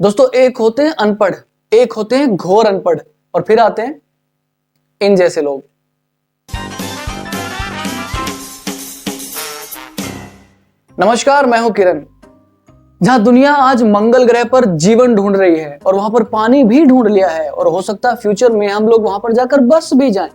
दोस्तों, एक होते हैं अनपढ़, एक होते हैं घोर अनपढ़, और फिर आते हैं इन जैसे लोग। नमस्कार, मैं हूं किरण। जहां दुनिया आज मंगल ग्रह पर जीवन ढूंढ रही है और वहां पर पानी भी ढूंढ लिया है और हो सकता है फ्यूचर में हम लोग वहां पर जाकर बस भी जाएं।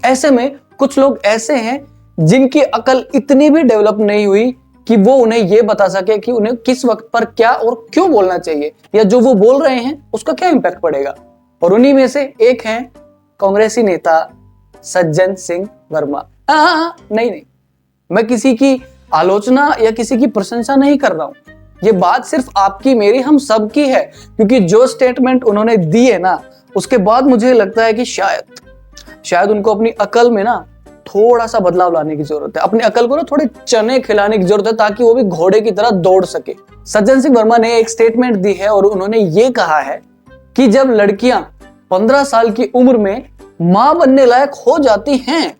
ऐसे में कुछ लोग ऐसे हैं जिनकी अकल इतनी भी डेवलप नहीं हुई कि वो उन्हें ये बता सके कि उन्हें किस वक्त पर क्या और क्यों बोलना चाहिए, या जो वो बोल रहे हैं उसका क्या इंपैक्ट पड़ेगा। और उन्हीं में से एक हैं कांग्रेसी नेता सज्जन सिंह वर्मा। नहीं, मैं किसी की आलोचना या किसी की प्रशंसा नहीं कर रहा हूं। ये बात सिर्फ आपकी, मेरी, हम सब की है, क्योंकि जो स्टेटमेंट उन्होंने दी है ना, उसके बाद मुझे लगता है कि शायद उनको अपनी अकल में ना थोड़ा सा बदलाव लाने की जरूरत है। अपनी अकल को ना थोड़े चने खिलाने की जरूरत है ताकि वो भी घोड़े की तरह दौड़ सके। सज्जन सिंह वर्मा ने एक स्टेटमेंट दी है और उन्होंने ये कहा है कि जब लड़कियां 15 साल की उम्र में मां बनने लायक हो जाती हैं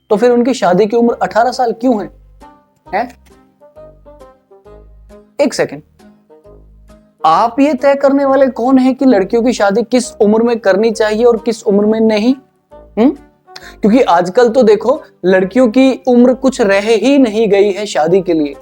तो फिर उनकी शादी की उम्र 18 साल क्यों है? एक सेकंड, आप ये तय करने वाले कौन है कि लड़कियों की शादी किस उम्र में करनी चाहिए और किस उम्र में नहीं? क्योंकि आजकल तो देखो, लड़कियों की उम्र कुछ रह ही नहीं गई है शादी के लिए,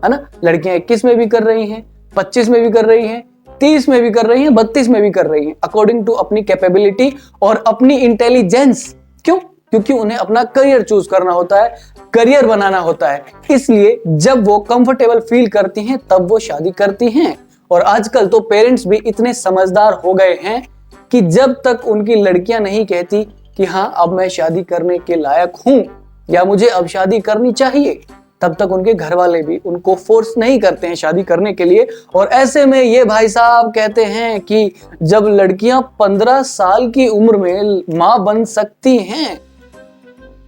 है ना। लड़कियां 21 में भी कर रही हैं, 25 में भी कर रही हैं, 30 में भी कर रही हैं, 32 में भी कर रही हैं, अकॉर्डिंग टू अपनी कैपेबिलिटी और अपनी इंटेलिजेंस। क्यों? क्योंकि उन्हें अपना करियर चूज करना होता है, करियर बनाना होता है। इसलिए जब वो कंफर्टेबल फील करती हैं तब वो शादी करती हैं। और आजकल तो पेरेंट्स भी इतने समझदार हो गए हैं कि जब तक उनकी लड़कियां नहीं कहती कि हाँ अब मैं शादी करने के लायक हूं या मुझे अब शादी करनी चाहिए, तब तक उनके घर वाले भी उनको फोर्स नहीं करते हैं शादी करने के लिए। और ऐसे में ये भाई साहब कहते हैं कि जब लड़कियां 15 साल की उम्र में मां बन सकती हैं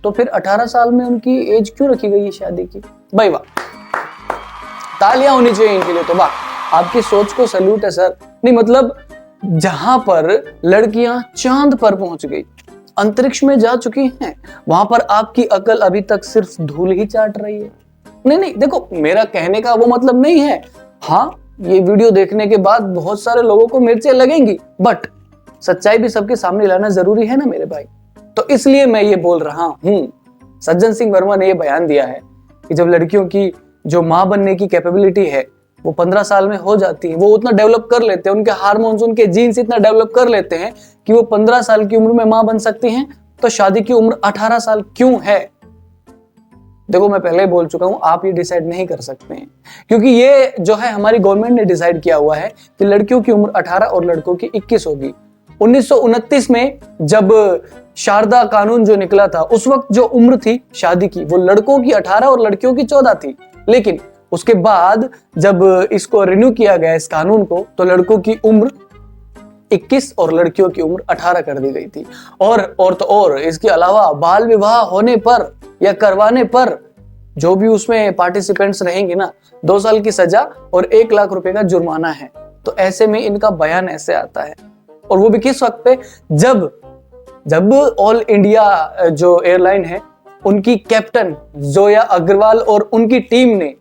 तो फिर 18 साल में उनकी एज क्यों रखी गई है शादी की? भाई वाह, तालियां होनी चाहिए इनके लिए। तो वाह, आपकी सोच को सैल्यूट है सर। नहीं मतलब, जहां पर लड़कियां चांद पर पहुंच गई, अंतरिक्ष में जा चुकी हैं, वहां पर आपकी अकल अभी तक सिर्फ धूल ही चाट रही है। नहीं, देखो, मेरा कहने का वो मतलब नहीं है। हाँ, ये वीडियो देखने के बाद बहुत सारे लोगों को मिर्चें लगेंगी, बट सच्चाई भी सबके सामने लाना जरूरी है ना मेरे भाई। तो इसलिए मैं ये बोल रहा हूं। सज्जन सिंह वर्मा ने ये बयान दिया है कि जब लड़कियों की जो मां बनने की कैपेबिलिटी है वो 15 साल में हो जाती है, वो उतना डेवलप कर लेते हैं, उनके हार्मोन्स, उनके जीन्स इतना डेवलप कर लेते हैं कि वो 15 साल की उम्र में मां बन सकती हैं, तो शादी की उम्र 18 साल क्यों है? देखो, मैं पहले ही बोल चुका हूं, आप ये डिसाइड नहीं कर सकते हैं, क्योंकि ये जो है हमारी गवर्नमेंट ने डिसाइड किया हुआ है कि लड़कियों की उम्र 18 और लड़कों की 21 होगी। 1929 में जब शारदा कानून जो निकला था, उस वक्त जो उम्र थी शादी की वो लड़कों की 18 और लड़कियों की 14 थी। लेकिन उसके बाद जब इसको रिन्यू किया गया इस कानून को, तो लड़कों की उम्र 21 और लड़कियों की उम्र 18 कर दी गई थी। और इसके अलावा बाल विवाह होने पर या करवाने पर जो भी उसमें पार्टिसिपेंट्स रहेंगे ना, 2 साल की सजा और 1 लाख रुपए का जुर्माना है। तो ऐसे में इनका बयान ऐसे आता है, और वो भी किस वक्त पे, जब ऑल इंडिया जो एयरलाइन है उनकी कैप्टन जोया अग्रवाल और उनकी टीम ने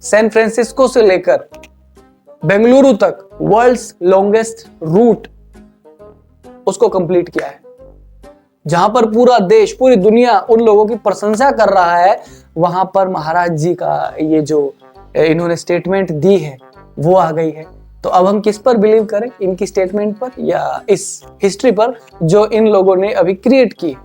सैन फ्रांसिस्को से लेकर बेंगलुरु तक वर्ल्ड्स लॉन्गेस्ट रूट उसको कंप्लीट किया है, जहां पर पूरा देश, पूरी दुनिया उन लोगों की प्रशंसा कर रहा है। वहां पर महाराज जी का ये जो इन्होंने स्टेटमेंट दी है वो आ गई है। तो अब हम किस पर बिलीव करें, इनकी स्टेटमेंट पर या इस हिस्ट्री पर जो इन लोगों ने अभी क्रिएट की?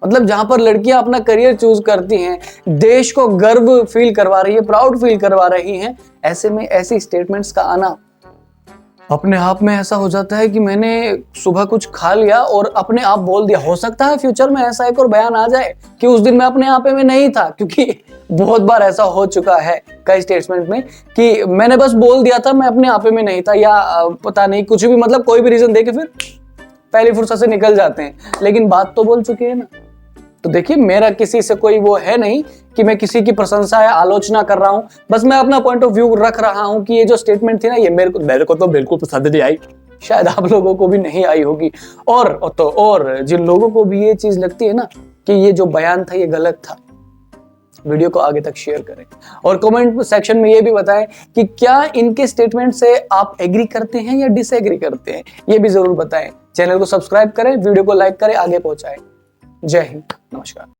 मतलब जहां पर लड़कियां अपना करियर चूज करती हैं, देश को गर्व फील करवा रही है, प्राउड फील करवा रही हैं, ऐसे में ऐसी स्टेटमेंट्स का आना अपने आप में ऐसा हो जाता है कि मैंने सुबह कुछ खा लिया और अपने आप बोल दिया। हो सकता है फ्यूचर में ऐसा एक और बयान आ जाए कि उस दिन मैं अपने आपे में नहीं था, क्योंकि बहुत बार ऐसा हो चुका है कई स्टेटमेंट में कि मैंने बस बोल दिया था, मैं अपने आपे में नहीं था, या पता नहीं कुछ भी, मतलब कोई भी रीजन देके फिर पहली फुर्सत से निकल जाते हैं, लेकिन बात तो बोल चुके हैं ना। तो देखिए, मेरा किसी से कोई वो है नहीं कि मैं किसी की प्रशंसा या आलोचना कर रहा हूं, बस मैं अपना पॉइंट ऑफ व्यू रख रहा हूं कि ये जो स्टेटमेंट थी ना, ये मेरे को तो बिल्कुल पसंद नहीं आई, शायद आप लोगों को भी नहीं आई होगी। और जिन लोगों को भी ये चीज लगती है ना कि ये जो बयान था ये गलत था, वीडियो को आगे तक शेयर करें और कमेंट सेक्शन में ये भी बताएं कि क्या इनके स्टेटमेंट से आप एग्री करते हैं या डिसएग्री करते हैं, ये भी जरूर बताएं। चैनल को सब्सक्राइब करें, वीडियो को लाइक करें, आगे पहुंचाएं। जय हिंद, नमस्कार।